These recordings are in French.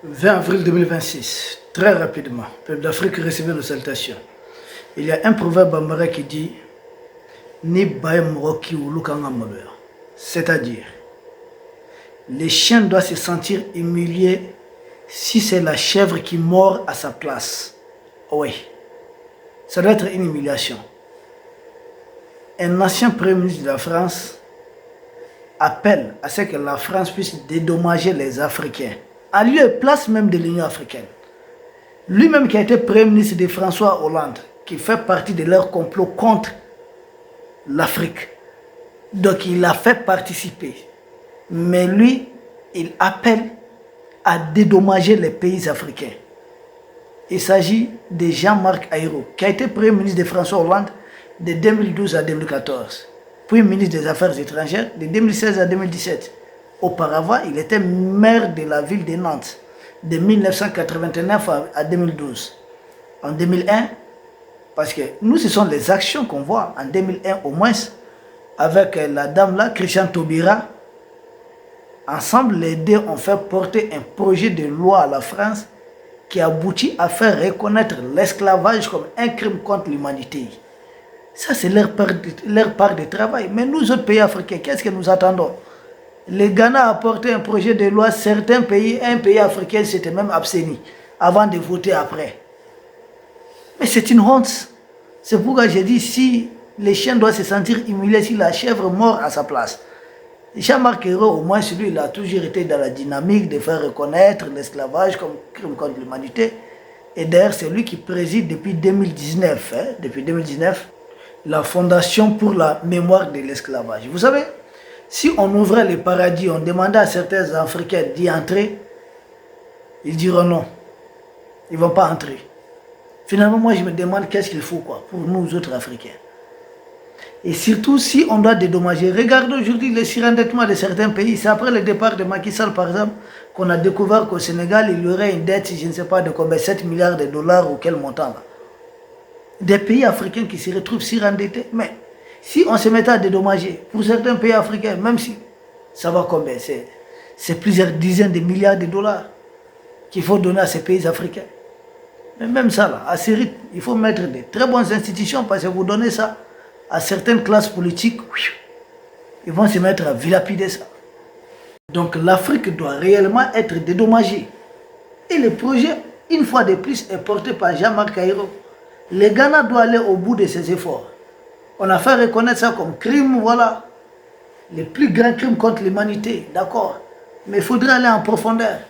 20 avril 2026, très rapidement, le peuple d'Afrique recevait nos salutations. Il y a un proverbe bambara qui dit Ni baye moroki ou lukanga moloya. C'est-à-dire, les chiens doivent se sentir humiliés si c'est la chèvre qui mord à sa place. Oui, ça doit être une humiliation. Un ancien premier ministre de la France appelle à ce que la France puisse dédommager les Africains, à lieu et place même de l'Union africaine. Lui-même qui a été premier ministre de François Hollande, qui fait partie de leur complot contre l'Afrique. Donc il a fait participer. Mais lui, il appelle à dédommager les pays africains. Il s'agit de Jean-Marc Ayrault, qui a été premier ministre de François Hollande de 2012 à 2014, puis ministre des Affaires étrangères de 2016 à 2017. Auparavant, il était maire de la ville de Nantes de 1989 à 2012. En 2001, parce que nous, ce sont les actions qu'on voit en 2001 au moins, avec la dame là, Christiane Taubira, ensemble, les deux ont fait porter un projet de loi à la France qui aboutit à faire reconnaître l'esclavage comme un crime contre l'humanité. Ça, c'est leur part de travail. Mais nous, autres pays africains, qu'est-ce que nous attendons? Le Ghana a porté un projet de loi, certains pays, un pays africain s'était même abstenu avant de voter après. Mais c'est une honte. C'est pourquoi j'ai dit, si les chiens doivent se sentir humiliés, si la chèvre mord à sa place. Jean-Marc Ayrault, au moins celui, il a toujours été dans la dynamique de faire reconnaître l'esclavage comme crime contre l'humanité. Et d'ailleurs, c'est lui qui préside depuis 2019, depuis 2019, la Fondation pour la mémoire de l'esclavage. Vous savez, si on ouvrait les paradis, on demandait à certains Africains d'y entrer, ils diront non, ils ne vont pas entrer. Finalement, moi, je me demande qu'est-ce qu'il faut pour nous autres Africains. Et surtout, si on doit dédommager, regardez aujourd'hui le surendettement de certains pays. C'est après le départ de Macky Sall, par exemple, qu'on a découvert qu'au Sénégal, il y aurait une dette, je ne sais pas de combien, 7 milliards de dollars ou quel montant là. Des pays africains qui se retrouvent surendettés. Mais si on se mettait à dédommager, pour certains pays africains, même si ça va combien, c'est plusieurs dizaines de milliards de dollars qu'il faut donner à ces pays africains. Mais même ça, là, à ce rythme, il faut mettre de très bonnes institutions parce que vous donnez ça à certaines classes politiques, ils vont se mettre à vilapider ça. Donc l'Afrique doit réellement être dédommagée. Et le projet, une fois de plus, est porté par Jean-Marc Ayrault. Le Ghana doit aller au bout de ses efforts. On a fait reconnaître ça comme crime, voilà. Le plus grand crime contre l'humanité, d'accord. Mais il faudrait aller en profondeur.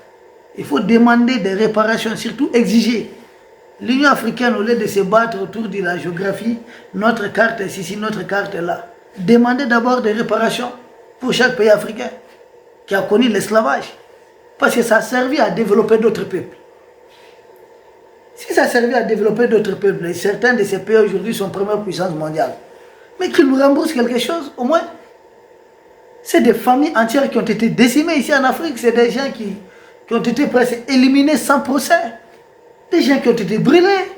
Il faut demander des réparations, surtout exiger. L'Union africaine, au lieu de se battre autour de la géographie, notre carte est ici, notre carte est là. Demandez d'abord des réparations pour chaque pays africain qui a connu l'esclavage. Parce que ça a servi à développer d'autres peuples. Si ça a servi à développer d'autres peuples, et certains de ces pays aujourd'hui sont première puissance mondiale, mais qu'ils nous remboursent quelque chose, au moins. C'est des familles entières qui ont été décimées ici en Afrique. C'est des gens qui ont été presque éliminés sans procès. Des gens qui ont été brûlés,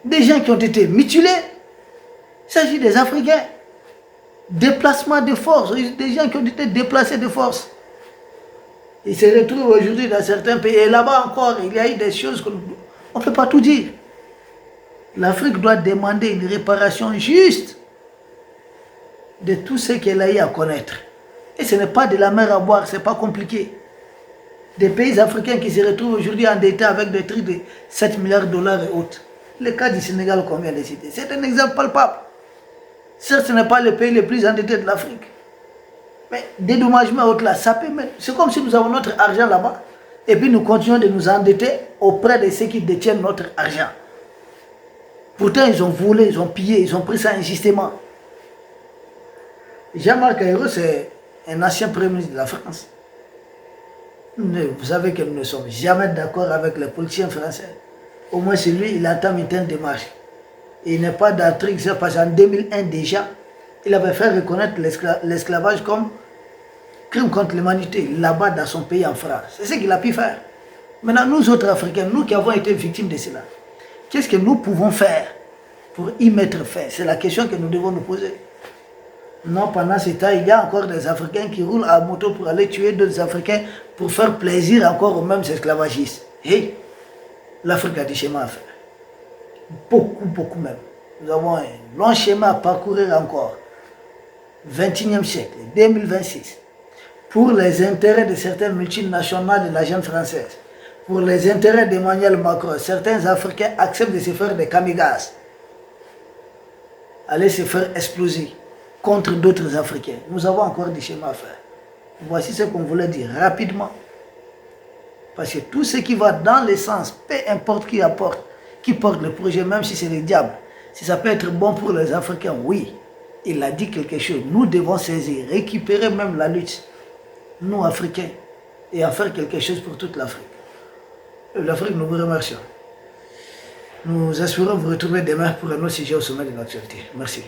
des gens qui ont été mutilés. Il s'agit des Africains. Déplacement de force, des gens qui ont été déplacés de force. Ils se retrouvent aujourd'hui dans certains pays. Et là-bas encore, il y a eu des choses qu'on ne peut pas tout dire. L'Afrique doit demander une réparation juste de tout ce qu'elle a eu à connaître. Et ce n'est pas de la mer à boire, ce n'est pas compliqué. Des pays africains qui se retrouvent aujourd'hui endettés avec des trucs de 7 milliards de dollars et autres. Le cas du Sénégal qu'on vient de citer, c'est un exemple palpable. Certes, ce n'est pas le pays le plus endetté de l'Afrique. Mais dédommagement autre là, ça peut même. C'est comme si nous avons notre argent là-bas et puis nous continuons de nous endetter auprès de ceux qui détiennent notre argent. Pourtant, ils ont volé, ils ont pillé, ils ont pris ça injustement. Jean-Marc Ayrault, c'est un ancien premier ministre de la France. Vous savez que nous ne sommes jamais d'accord avec les politiciens français. Au moins, c'est lui, il entame une telle démarche. Et il n'est pas d'intrigue, parce qu'en 2001 déjà, il avait fait reconnaître l'esclavage comme crime contre l'humanité, là-bas dans son pays en France. C'est ce qu'il a pu faire. Maintenant, nous autres Africains, nous qui avons été victimes de cela, qu'est-ce que nous pouvons faire pour y mettre fin? C'est la question que nous devons nous poser. Non, pendant ce temps, il y a encore des Africains qui roulent à moto pour aller tuer d'autres Africains pour faire plaisir encore aux mêmes esclavagistes. Hey, l'Afrique a du chemin à faire. Beaucoup, beaucoup même. Nous avons un long chemin à parcourir encore. 21e siècle, 2026. Pour les intérêts de certaines multinationales de la jeune française, pour les intérêts d'Emmanuel Macron, certains Africains acceptent de se faire des kamikazes, aller se faire exploser contre d'autres Africains. Nous avons encore du chemin à faire. Voici ce qu'on voulait dire rapidement. Parce que tout ce qui va dans le sens, peu importe qui porte le projet, même si c'est le diable, si ça peut être bon pour les Africains, oui, il a dit quelque chose. Nous devons saisir, récupérer même la lutte, nous Africains, et en faire quelque chose pour toute l'Afrique. L'Afrique, nous vous remercions. Nous espérons vous retrouver demain pour un autre sujet au sommet de l'actualité. Merci.